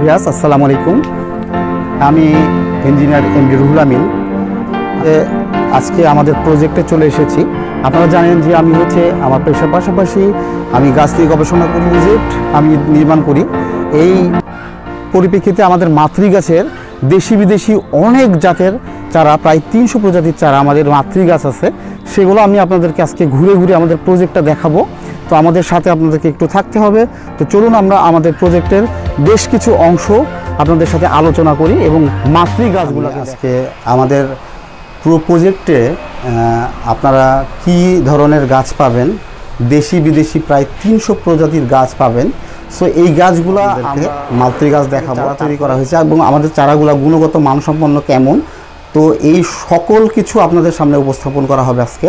Viewers আসসালামু আলাইকুম। আমি ইঞ্জিনিয়ার এমডি রুহুল আমিন। আজকে আমাদের প্রজেক্টে চলে এসেছি। আপনারা জানেন যে আমি আমার পেশার পাশাপাশি আমি গাছ নিয়ে গবেষণা করি, প্রজেক্ট আমি নির্মাণ করি। এই পরিপ্রেক্ষিতে আমাদের মাতৃগাছের দেশি বিদেশি অনেক জাতের চারা, প্রায় 300 প্রজাতির চারা আমাদের মাতৃগাছ আছে। সেগুলো আমি আপনাদেরকে আজকে ঘুরে ঘুরে আমাদের প্রজেক্টটা দেখাবো। তো আমাদের সাথে আপনাদেরকে একটু থাকতে হবে। তো চলুন আমরা আমাদের প্রজেক্টের বেশ কিছু অংশ আপনাদের সাথে আলোচনা করি এবং মাতৃগাছগুলো আজকে আমাদের পুরো প্রজেক্টে আপনারা কি ধরনের গাছ পাবেন, দেশি বিদেশি প্রায় 300 প্রজাতির গাছ পাবেন। সো এই গাছগুলো মাতৃ গাছ দেখাবো, তৈরি করা হয়েছে এবং আমাদের চারাগুলো গুণগত মানসম্পন্ন কেমন, তো এই সকল কিছু আপনাদের সামনে উপস্থাপন করা হবে আজকে।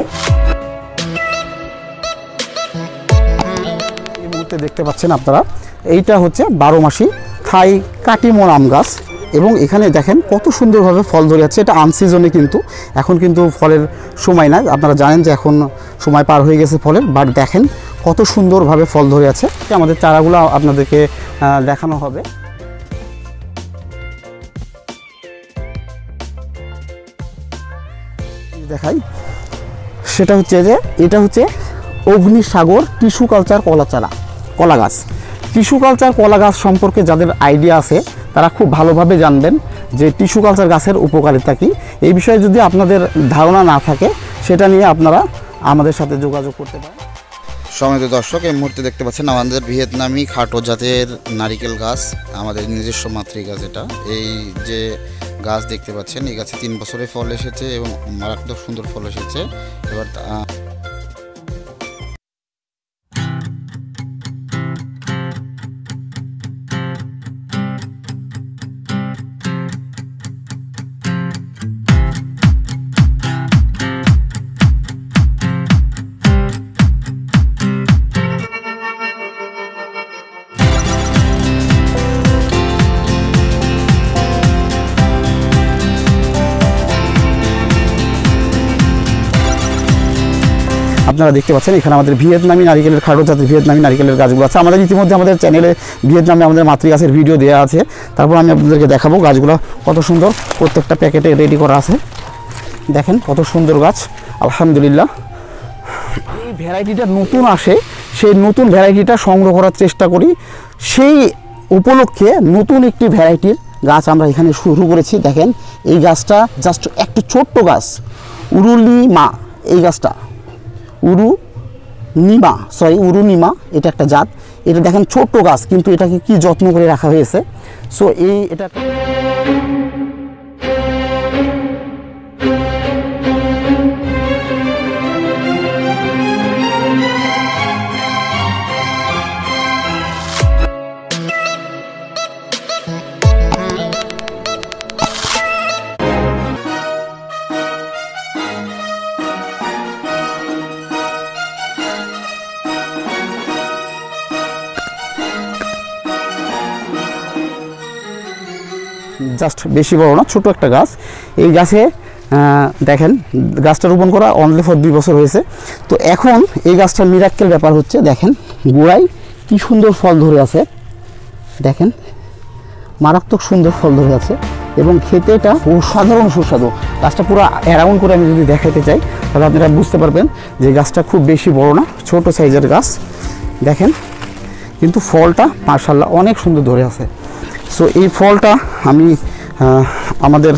এই মুহূর্তে দেখতে পাচ্ছেন আপনারা, এইটা হচ্ছে 12 মাসি থাই কাটিমন আম গাছ এবং এখানে দেখেন কত সুন্দরভাবে ফল ধরে যাচ্ছে। এটা আনসিজনে, কিন্তু এখন কিন্তু ফলের সময় না। আপনারা জানেন যে এখন সময় পার হয়ে গেছে ফলের, বাট দেখেন কত সুন্দরভাবে ফল ধরে আছে। আমাদের চারাগুলো আপনাদেরকে দেখানো হবে। দেখাই, সেটা হচ্ছে যে এটা হচ্ছে অগ্নিসাগর টিস্যু কালচার কলা গাছ। টিস্যু কালচার কলা গাছ সম্পর্কে যাদের আইডিয়া আছে তারা খুব ভালোভাবে জানবেন যে টিস্যু কালচার গাছের উপকারিতা কী। এই বিষয়ে যদি আপনাদের ধারণা না থাকে, সেটা নিয়ে আপনারা আমাদের সাথে যোগাযোগ করতে পারেন। সম্মানিত দর্শক, এই মুহূর্তে দেখতে পাচ্ছেন আমাদের ভিয়েতনামি খাটো জাতের নারিকেল গাছ, আমাদের নিজস্ব মাতৃগাছ। এটা এই যে গাছ দেখতে পাচ্ছেন, এই গাছে 3 বছরে ফল এসেছে এবং মারাত্মক সুন্দর ফল এসেছে। এবার আপনারা দেখতে পাচ্ছেন এখানে আমাদের ভিয়েতনামি নারিকেলের খাটো জাতের ভিয়েতনামি নারিকেলের গাছগুলো আছে। আমাদের ইতিমধ্যে আমাদের চ্যানেলে ভিয়েতনামে আমাদের মাতৃগাছের ভিডিও দেওয়া আছে। তারপর আমি আপনাদেরকে দেখাবো গাছগুলো কত সুন্দর, প্রত্যেকটা প্যাকেটে রেডি করা আছে। দেখেন কত সুন্দর গাছ, আলহামদুলিল্লাহ। এই ভ্যারাইটিটা নতুন আসে, সেই নতুন ভ্যারাইটিটা সংগ্রহ করার চেষ্টা করি। সেই উপলক্ষে নতুন একটি ভ্যারাইটির গাছ আমরা এখানে শুরু করেছি। দেখেন এই গাছটা জাস্ট একটু ছোট্ট গাছ, উরুনিমা। এই গাছটা উরুনিমা, এটা একটা জাত। এটা দেখেন ছোট্ট গাছ, কিন্তু এটাকে কি যত্ন করে রাখা হয়েছে। সো এটা জাস্ট বেশি বড় না, ছোট একটা গাছ। এই গাছে দেখেন গাছটা রোপণ করা অনলি ফর 2 বছর হয়েছে। তো এখন এই গাছটার মিরাক্কেল ব্যাপার হচ্ছে, দেখেন গোড়ায় কি সুন্দর ফল ধরে আছে। দেখেন মারাত্মক সুন্দর ফল ধরে আছে এবং খেতে এটা অসাধারণ সুস্বাদু। গাছটা পুরো অ্যারাউন্ড করে আমি যদি দেখাতে চাই তাহলে আপনারা বুঝতে পারবেন যে গাছটা খুব বেশি বড় না, ছোট সাইজের গাছ। দেখেন কিন্তু ফলটা মাশাআল্লাহ অনেক সুন্দর ধরে আছে। সো এই ফলটা আমি আমাদের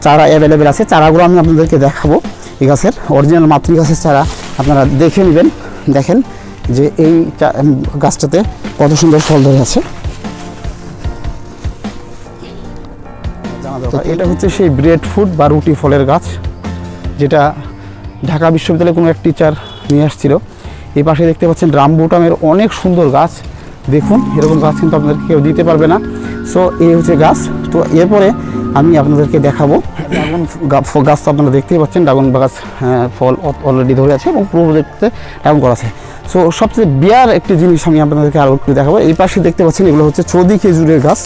চারা অ্যাভেলেবেল আছে, চারাগুলো আমি আপনাদেরকে দেখাবো। এই গাছের অরিজিনাল মাতৃগাছের চারা আপনারা দেখে নেবেন। দেখেন যে এই গাছটাতে কত সুন্দর ফল ধরে আছে। এটা হচ্ছে সেই ব্রেড ফুড বা রুটি ফলের গাছ, যেটা ঢাকা বিশ্ববিদ্যালয়ে কোনো এক টিচার নিয়ে আসছিল। এই পাশে দেখতে পাচ্ছেন রামবুটামের অনেক সুন্দর গাছ। দেখুন এরকম গাছ কিন্তু আপনাদের কেউ দিতে পারবে না। সো এই হচ্ছে গাছ। তো এরপরে আমি আপনাদেরকে দেখাবো ড্রাগন গাছ। তো আপনারা দেখতেই পাচ্ছেন ড্রাগন গাছ ফল অলরেডি ধরে আছে এবং প্রজেক্টে ড্রাগন করা আছে। সো সবচেয়ে বিয়ার একটি জিনিস আমি আপনাদেরকে আরও একটু দেখাবো। এই পাশে দেখতে পাচ্ছেন এগুলো হচ্ছে চৌদি খেজুরের গাছ।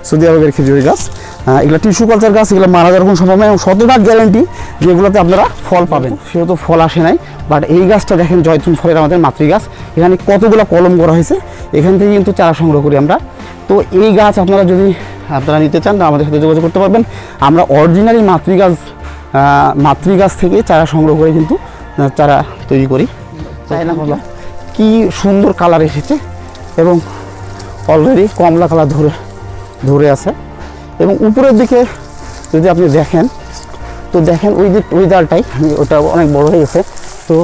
সৌদি আরবের খেজুরের গাছ। এগুলো টিস্যু কালচার গাছ, এগুলো মারা যাওয়ার কোনো সম্ভাবনা এবং 100% গ্যারেন্টি যে এগুলোতে আপনারা ফল পাবেন। সেহেতু ফল আসে নাই, বাট এই গাছটা দেখেন জয়তুন ফলের আমাদের মাতৃ গাছ। এখানে কতগুলো কলম করা হয়েছে, এখান থেকে কিন্তু চারা সংগ্রহ করি আমরা। তো এই গাছ আপনারা যদি নিতে চান আমাদের সাথে যোগাযোগ করতে পারবেন। আমরা অরিজিনালি মাতৃ গাছ থেকে চারা সংগ্রহ করে কিন্তু চারা তৈরি করি। তাই না হলো কি সুন্দর কালার এসেছে এবং অলরেডি কমলা কালার ধরে আছে। এবং উপরের দিকে যদি আপনি দেখেন তো দেখেন ওই ডালটাই ওটা অনেক বড় হয়ে গেছে। তো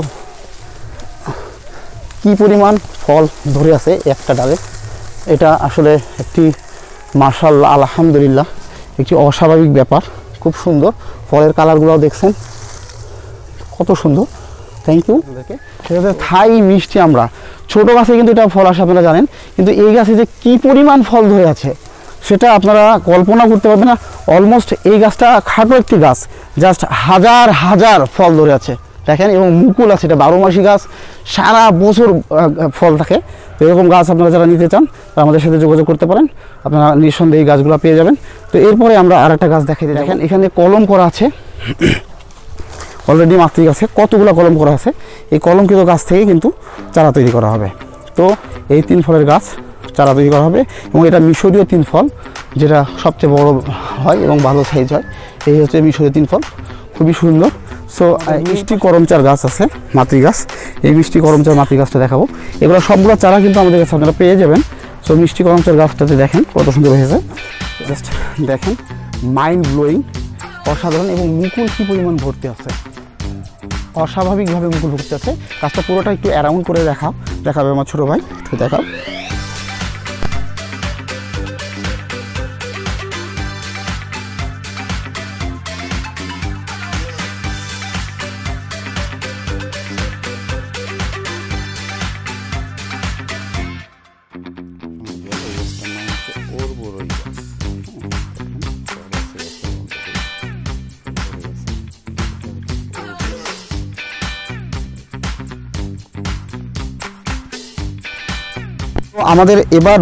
কি পরিমাণ ফল ধরে আছে একটা ডালে, এটা আসলে একটি মাশাআল্লাহ আলহামদুলিল্লাহ একটি অস্বাভাবিক ব্যাপার। খুব সুন্দর ফলের কালারগুলোও দেখছেন কত সুন্দর। Thank you. সেটাতে থাই মিষ্টি আমরা ছোটো গাছে কিন্তু এটা ফল আসে আপনারা জানেন, কিন্তু এই গাছে যে কী পরিমাণ ফল ধরে আছে সেটা আপনারা কল্পনা করতে পারবেন না। অলমোস্ট এই গাছটা খাটো একটি গাছ, জাস্ট হাজার হাজার ফল ধরে আছে দেখেন, এবং মুকুল আছে। এটা 12 মাসি গাছ, সারা বছর ফল থাকে। তো এরকম গাছ আপনারা যারা নিতে চান তারা আমাদের সাথে যোগাযোগ করতে পারেন, আপনারা নিঃসন্দেহে এই গাছগুলো পেয়ে যাবেন। তো এরপরে আমরা আরেকটা গাছ দেখাই দিই। দেখেন এখানে কলম করা আছে অলরেডি মাতৃ গাছে কতগুলো কলম করা আছে। এই কলমকৃত গাছ থেকে কিন্তু চারা তৈরি করা হবে। তো এই 3 ফলের গাছ চারা তৈরি করা হবে এবং এটা মিশরীয় 3 ফল, যেটা সবচেয়ে বড় হয় এবং ভালো সাইজ হয়। এই হচ্ছে মিশরীয় 3 ফল, খুবই সুন্দর। সো মিষ্টি করমচার গাছ আছে মাতৃ গাছ, এই মিষ্টি করমচার মাতৃ গাছটা দেখাবো। এগুলো সবগুলো চারা কিন্তু আমাদের কাছে আপনারা পেয়ে যাবেন। সো মিষ্টি করমচার গাছটাতে দেখেন কত সুন্দর হয়েছে, জাস্ট দেখেন মাইন্ড ব্লোয়িং, অসাধারণ। এবং মুকুল কী পরিমাণ ভর্তি আছে, অস্বাভাবিকভাবে মুকুল ভর্তি আছে। গাছটা পুরোটা একটু অ্যারাউন্ড করে দেখাবে আমার ছোটো ভাই, একটু দেখাও। আমাদের এবার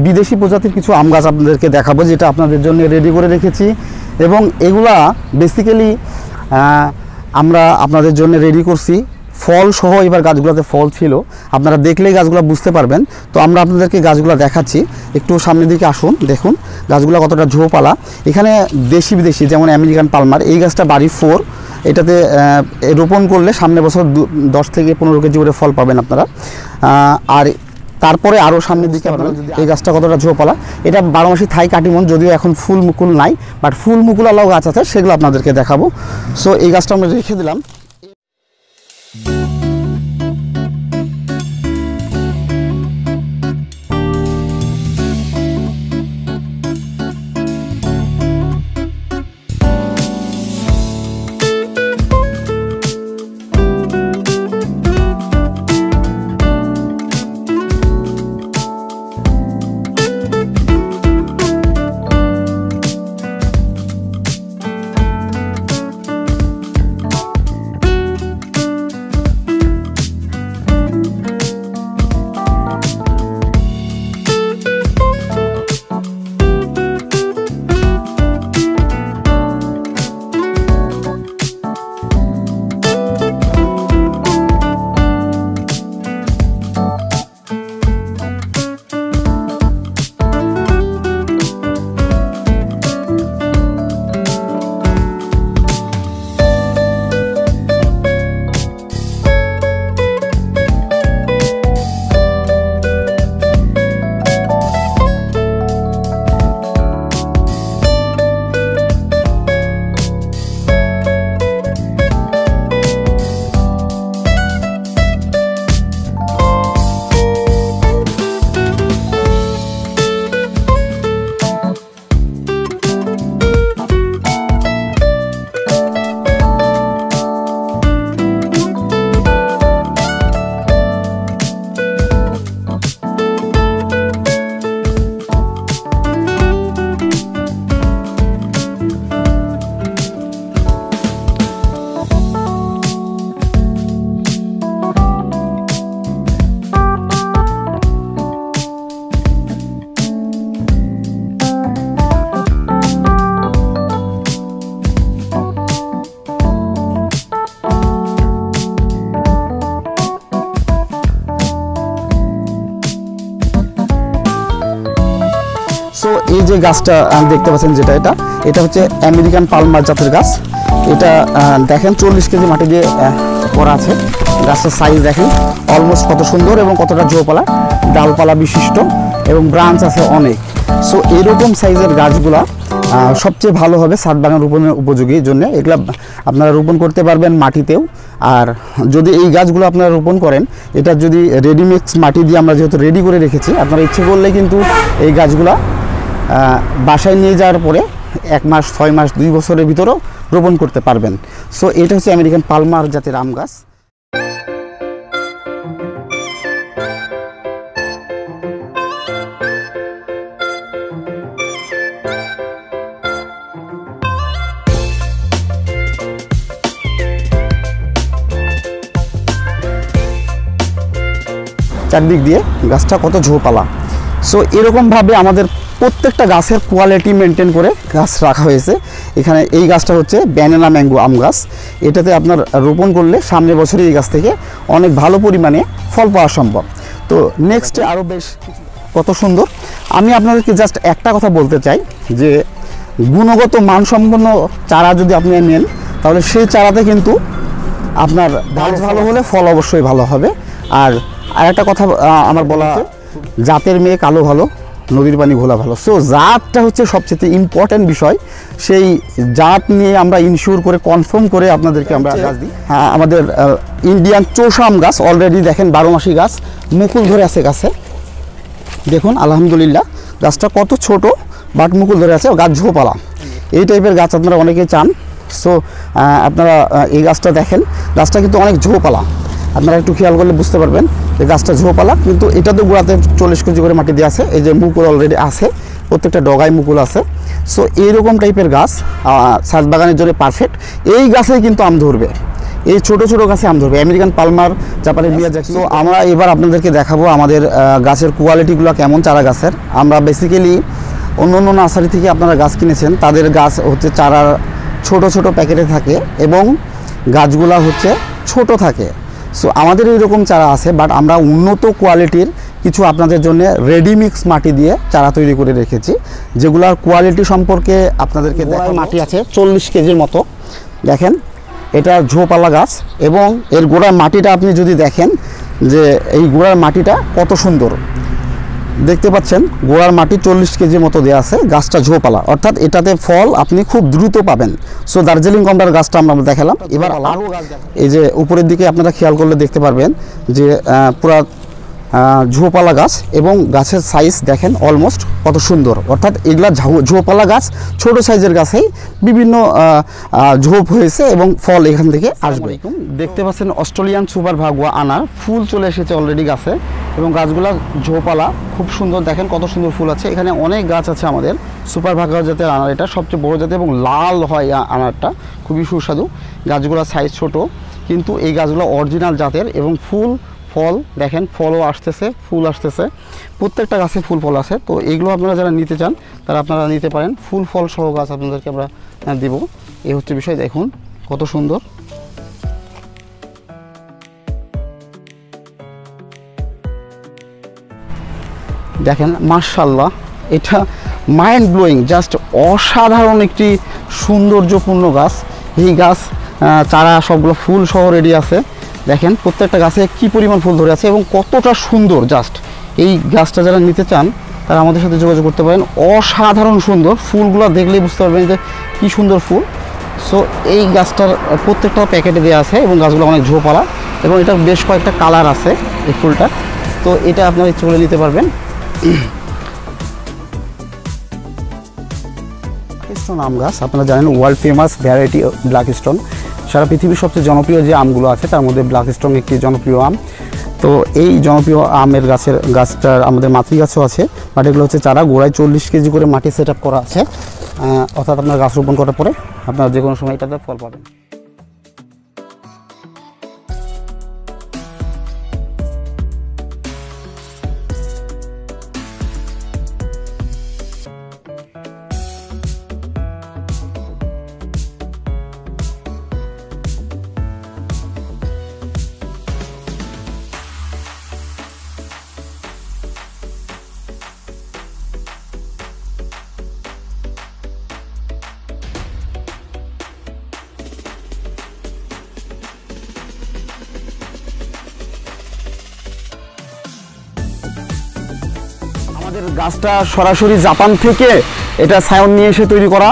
বিদেশি প্রজাতির কিছু আম গাছ আপনাদেরকে দেখাবো, যেটা আপনাদের জন্য রেডি করে রেখেছি। এবং এগুলা বেসিক্যালি আমরা আপনাদের জন্য রেডি করছি ফল সহ। এবার গাছগুলোতে ফল ছিল, আপনারা দেখলেই গাছগুলো বুঝতে পারবেন। তো আমরা আপনাদেরকে গাছগুলো দেখাচ্ছি, একটু সামনের দিকে আসুন। দেখুন গাছগুলো কতটা ঝোপালা। এখানে দেশি বিদেশি যেমন আমেরিকান পালমার, এই গাছটা বাড়ি 4, এটাতে রোপণ করলে সামনে বছর 10 থেকে 15 কেজি করে ফল পাবেন আপনারা। আর তারপরে আরও সামনের দিকে এই গাছটা কতটা ঝোপালা। এটা 12 মাসি থাই কাটিমন, যদিও এখন ফুল মুকুল নাই, বাট ফুল মুকুল আলাও গাছ আছে, সেগুলো আপনাদেরকে দেখাবো। সো এই গাছটা আমরা রেখে দিলাম। যে গাছটা দেখতে পাচ্ছেন যেটা এটা হচ্ছে আমেরিকান পালমার জাতের গাছ। এটা দেখেন 40 কেজি মাটি দিয়ে করা আছে। গাছের সাইজ দেখেন অলমোস্ট কত সুন্দর এবং কতটা ঝোপালা, ডালপালা বিশিষ্ট এবং ব্রাঞ্চ আছে অনেক। সো এরকম সাইজের গাছগুলা সবচেয়ে ভালো হবে ছাদ বাগান রোপণের উপযোগী জন্য। এগুলা আপনারা রোপণ করতে পারবেন মাটিতেও। আর যদি এই গাছগুলো আপনারা রোপণ করেন, এটা যদি রেডিমিক্স মাটি দিয়ে আমরা যেহেতু রেডি করে রেখেছি, আপনারা ইচ্ছে করলে কিন্তু এই গাছগুলা বাসায় নিয়ে যাওয়ার পরে 1 মাস, 6 মাস, 2 বছরের ভিতরেও রোপণ করতে পারবেন। সো এটা হচ্ছে আমেরিকান পালমার জাতের আম গাছ। চারদিক দিয়ে গাছটা কত ঝোপালা। সো এরকমভাবে আমাদের প্রত্যেকটা গাছের কোয়ালিটি মেনটেন করে গাছ রাখা হয়েছে। এখানে এই গাছটা হচ্ছে ব্যানানা ম্যাঙ্গো আম গাছ। এটাতে আপনার রোপণ করলে সামনে বছরে এই গাছ থেকে অনেক ভালো পরিমাণে ফল পাওয়া সম্ভব। তো নেক্সটে আরও বেশ কত সুন্দর। আমি আপনাদেরকে জাস্ট একটা কথা বলতে চাই যে গুণগত মানসম্পন্ন চারা যদি আপনি নেন, তাহলে সেই চারাতে কিন্তু আপনার ভালো হলে ফল অবশ্যই ভালো হবে। আর একটা কথা আমার বলা, জাতের মেয়ে কালো ভালো, নদীর পানি ঘোলা ভালো। সো জাতটা হচ্ছে সবচেয়ে ইম্পর্ট্যান্ট বিষয়। সেই জাত নিয়ে আমরা ইনশিওর করে কনফার্ম করে আপনাদেরকে আমরা গাছ দিই। হ্যাঁ, আমাদের ইন্ডিয়ান চোষা আম গাছ অলরেডি দেখেন 12 মাসি গাছ, মুকুল ধরে আছে গাছে। দেখুন আলহামদুলিল্লাহ গাছটা কত ছোট, বাট মুকুল ধরে আছে, গাছ ঝোপালা। এই টাইপের গাছ আপনারা অনেকেই চান। সো আপনারা এই গাছটা দেখেন, গাছটা কিন্তু অনেক ঝোপালা। আপনারা একটু খেয়াল করলে বুঝতে পারবেন যে গাছটা ঝোপালা, কিন্তু এটা তো গোড়াতে 40 কেজি করে মাটি দিয়ে আছে। এই যে মুকুল অলরেডি আছে, প্রত্যেকটা ডগায় মুকুল আছে। সো এইরকম টাইপের গাছ ছাদ বাগানের জন্য পারফেক্ট। এই গাছেই কিন্তু আম ধরবে, এই ছোট ছোট গাছে আম ধরবে। আমেরিকান পালমার, জাপানের মিয়াজাকি। তো আমরা এবার আপনাদেরকে দেখাবো আমাদের গাছের কোয়ালিটিগুলো কেমন চারা গাছের। আমরা বেসিক্যালি অন্য নার্সারি থেকে আপনারা গাছ কিনেছেন, তাদের গাছ হচ্ছে চারার ছোট ছোট প্যাকেটে থাকে এবং গাছগুলা হচ্ছে ছোট থাকে। সো আমাদের এইরকম চারা আছে, বাট আমরা উন্নত কোয়ালিটির কিছু আপনাদের জন্য রেডিমিক্স মাটি দিয়ে চারা তৈরি করে রেখেছি, যেগুলোর কোয়ালিটি সম্পর্কে আপনাদেরকে দেখাবো। মাটি আছে 40 কেজির মতো। দেখেন এটা ঝোপালা গাছ এবং এর গোড়ার মাটিটা আপনি যদি দেখেন যে এই গোড়ার মাটিটা কত সুন্দর দেখতে পাচ্ছেন। গোড়ার মাটি 40 কেজির মতো দেওয়া আছে, গাছটা ঝোপালা, অর্থাৎ এটাতে ফল আপনি খুব দ্রুত পাবেন। সো দার্জিলিং কমলার গাছটা আমরা দেখালাম। এবার আরও গাছ, এই যে উপরের দিকে আপনারা খেয়াল করলে দেখতে পারবেন যে পুরা ঝোপালা গাছ এবং গাছের সাইজ দেখেন অলমোস্ট কত সুন্দর। অর্থাৎ এগুলা ঝোপালা গাছ, ছোট সাইজের গাছেই বিভিন্ন ঝোপ হয়েছে এবং ফল এখান থেকে আসবে। দেখতে পাচ্ছেন অস্ট্রেলিয়ান সুপার ভাগুয়া আনার ফুল চলে এসেছে অলরেডি গাছে এবং গাছগুলা ঝোপালা খুব সুন্দর। দেখেন কত সুন্দর ফুল আছে। এখানে অনেক গাছ আছে আমাদের সুপার ভাগুয়া জাতের আনার, এটা সবচেয়ে বড় জাতের এবং লাল হয় আনারটা, খুবই সুস্বাদু। গাছগুলোর সাইজ ছোট, কিন্তু এই গাছগুলো অরিজিনাল জাতের এবং ফল দেখেন, ফলও আসতেছে, ফুল আসতেছে, প্রত্যেকটা গাছে ফুল ফল আছে। তো এইগুলো আপনারা যারা নিতে চান তারা আপনারা নিতে পারেন। ফুল ফল সহ গাছ আপনাদেরকে আমরা দেব, এই হচ্ছে বিষয়। দেখুন কত সুন্দর। দেখেন মাশাআল্লাহ, এটা মাইন্ড ব্লোয়িং, জাস্ট অসাধারণ একটি সৌন্দর্যপূর্ণ গাছ। এই গাছ চারা সবগুলো ফুল সহ রেডি আছে। দেখেন প্রত্যেকটা গাছে কি পরিমাণ ফুল ধরে আছে এবং কতটা সুন্দর। জাস্ট এই গাছটা যারা নিতে চান তারা আমাদের সাথে যোগাযোগ করতে পারেন। অসাধারণ সুন্দর, ফুলগুলো দেখলেই বুঝতে পারবেন যে কী সুন্দর ফুল। সো এই গাছটার প্রত্যেকটা প্যাকেটে দেওয়া আছে এবং গাছগুলো অনেক ঝোপালা এবং এটা বেশ কয়েকটা কালার আছে এই ফুলটা। তো এটা আপনারা ইচ্ছে করে নিতে পারবেন। স্টোন আম গাছ আপনারা জানেন world famous variety black stone. সারা পৃথিবীর সবচেয়ে জনপ্রিয় যে আমগুলো আছে তার মধ্যে ব্ল্যাক স্টোন একটি জনপ্রিয় আম। তো এই জনপ্রিয় আমের গাছটার আমাদের মাতৃ গাছও আছে, বাট এগুলো হচ্ছে চারা। গোড়ায় 40 কেজি করে মাটি সেট আপ করা আছে, অর্থাৎ আপনার গাছ রোপণ করার পরে আপনারা যে কোনো সময় এটাতে ফল পাবেন। আমাদের গাছটা সরাসরি জাপান থেকে এটা সায়ন নিয়ে এসে তৈরি করা।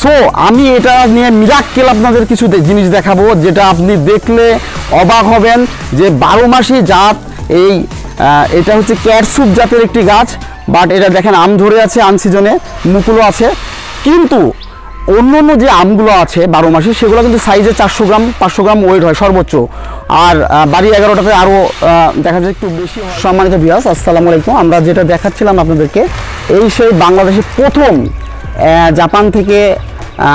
সো আমি এটা নিয়ে মিরাক্কেল আপনাদের কিছু জিনিস দেখাবো, যেটা আপনি দেখলে অবাক হবেন যে 12 মাসি জাত। এটা হচ্ছে ক্যাটসুপ জাতের একটি গাছ, বাট এটা দেখেন আম ধরে আছে, আনসিজনে মুকুলও আছে। কিন্তু অন্য অন্য যে আমগুলো আছে 12 মাসি, সেগুলো কিন্তু সাইজে 400 গ্রাম 500 গ্রাম ওয়েট হয় সর্বোচ্চ। আর বাড়ি 11টাতে আরও দেখা যায় একটু বেশি। সম্মানিত ভিউয়ার্স, আসসালামু আলাইকুম। আমরা যেটা দেখাচ্ছিলাম আপনাদেরকে, সেই বাংলাদেশে প্রথম জাপান থেকে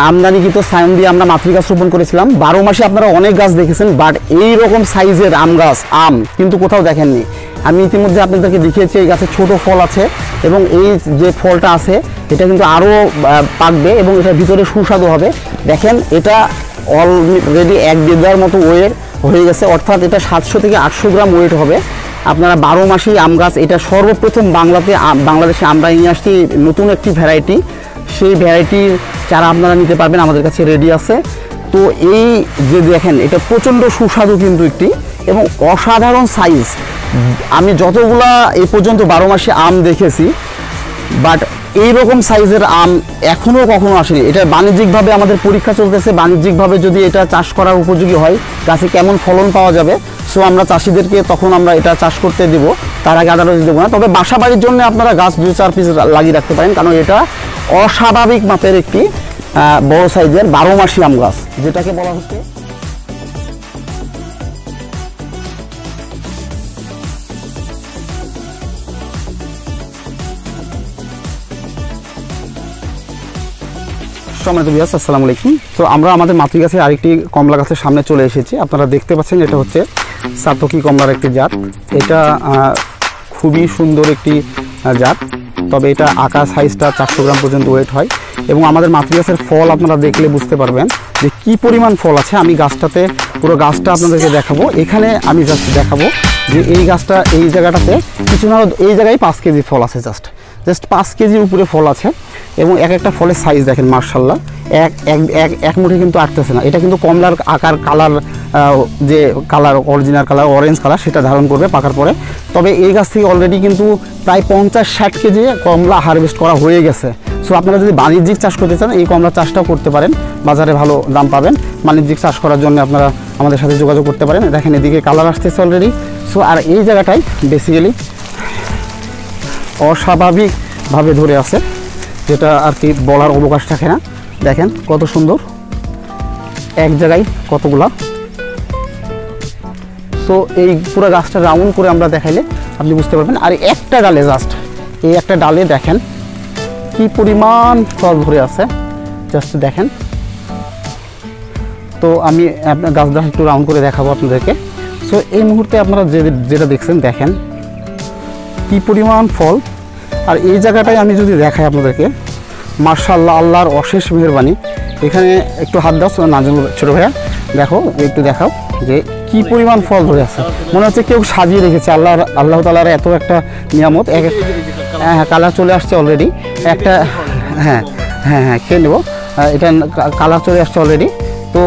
আমদানিকৃত সায়ন দিয়ে আমরা মাতৃ গাছ রোপণ করেছিলাম। 12 মাসে আপনারা অনেক গাছ দেখেছেন, বাট এই রকম সাইজের আম গাছ কিন্তু কোথাও দেখেননি। আমি ইতিমধ্যে আপনাদেরকে দেখিয়েছি এই গাছে ছোট ফল আছে, এবং এই যে ফলটা আছে এটা কিন্তু আরও পাকবে এবং এটার ভিতরে সুস্বাদু হবে। দেখেন এটা অলরেডি 1-1.5 দেওয়ার মতো ওয়েট হয়ে গেছে, অর্থাৎ এটা 700 থেকে 800 গ্রাম ওয়েট হবে। আপনারা 12 মাসি আম গাছ, এটা সর্বপ্রথম বাংলাদেশে আমরা নিয়ে আসছি নতুন একটি ভ্যারাইটি। সেই ভ্যারাইটির চারা আপনারা নিতে পারবেন, আমাদের কাছে রেডি আছে। তো এই যে দেখেন এটা প্রচণ্ড সুস্বাদু কিন্তু একটি, এবং অসাধারণ সাইজ। আমি যতগুলা এই পর্যন্ত 12 মাসে আম দেখেছি, বাট এইরকম সাইজের আম এখনও কখনো আসেনি। এটা বাণিজ্যিকভাবে আমাদের পরীক্ষা চলতেছে, বাণিজ্যিকভাবে যদি এটা চাষ করার উপযোগী হয়, গাছে কেমন ফলন পাওয়া যাবে। সো আমরা চাষিদেরকে তখন আমরা এটা চাষ করতে দেবো, তার আগে আদালত দেবো না। তবে বাসা বাড়ির জন্য আপনারা গাছ 2-4 পিস লাগিয়ে রাখতে পারেন, কারণ এটা অস্বাভাবিক মাপের একটি বড় সাইজের 12 মাসি আম গাছ, যেটাকে বলা হচ্ছে সম্মানিত ভিউয়ার্স, আসসালামু আলাইকুম। তো আমরা আমাদের মাতৃ গাছের আরেকটি কমলা গাছের সামনে চলে এসেছি। আপনারা দেখতে পাচ্ছেন এটা হচ্ছে সাতকি কমলার একটি জাত। এটা খুবই সুন্দর একটি জাত, তবে এটা আকার সাইজটা 400 গ্রাম পর্যন্ত ওয়েট হয়। এবং আমাদের মাতৃ গাছের ফল আপনারা দেখলে বুঝতে পারবেন যে কি পরিমাণ ফল আছে। আমি গাছটাতে পুরো গাছটা আপনাদেরকে দেখাবো। এখানে আমি জাস্ট দেখাবো যে এই গাছটা এই জায়গাটাতে কিছু না, এই জায়গায় 5 কেজি ফল আছে, জাস্ট 5 কেজির উপরে ফল আছে। এবং এক একটা ফলের সাইজ দেখেন মার্শাল্লাহ, এক মুঠে কিন্তু আটতেছে না। এটা কিন্তু কমলার আকার, কালার, যে colour original colour orange colour, সেটা ধারণ করবে পাকার পরে। তবে এই গাছ থেকে অলরেডি কিন্তু প্রায় 50-60 কেজি কমলা হারভেস্ট করা হয়ে গেছে। সো আপনারা যদি বাণিজ্যিক চাষ করতে চান, এই কমলা চাষটাও করতে পারেন, বাজারে ভালো দাম পাবেন। বাণিজ্যিক চাষ করার জন্য আপনারা আমাদের সাথে যোগাযোগ করতে পারেন। দেখেন এদিকে কালার আসতেছে অলরেডি। সো আর এই জায়গাটায় বেসিক্যালি অস্বাভাবিকভাবে ধরে আছে, যেটা আর কি বলার অবকাশ থাকে না। দেখেন কত সুন্দর, এক জায়গায় কতগুলা। সো এই পুরো গাছটা রাউন্ড করে আমরা দেখাইলে আপনি বুঝতে পারবেন। আর একটা ডালে, জাস্ট এই একটা ডালে দেখেন কি পরিমাণ ফল ধরে আছে, জাস্ট দেখেন। তো আমি আপনার গাছটা একটু রাউন্ড করে দেখাবো আপনাদেরকে। সো এই মুহূর্তে আপনারা যেটা দেখছেন, দেখেন কি পরিমাণ ফল। আর এই জায়গাটায় আমি যদি দেখাই আপনাদেরকে, মার্শাল্লাহ, আল্লাহর অশেষ মেহেরবানি। এখানে একটু হাত দাও নাজুল ছোটো ভাইয়া, দেখো একটু দেখাও যে কি পরিমাণ ফল ধরে আছে। মনে হচ্ছে কেউ সাজিয়ে রেখেছে। আল্লাহ তাআলার এত একটা নিয়ামত। হ্যাঁ, কালার চলে আসছে অলরেডি একটা। হ্যাঁ, খেয়ে নেবো। এটা কালার চলে আসছে অলরেডি। তো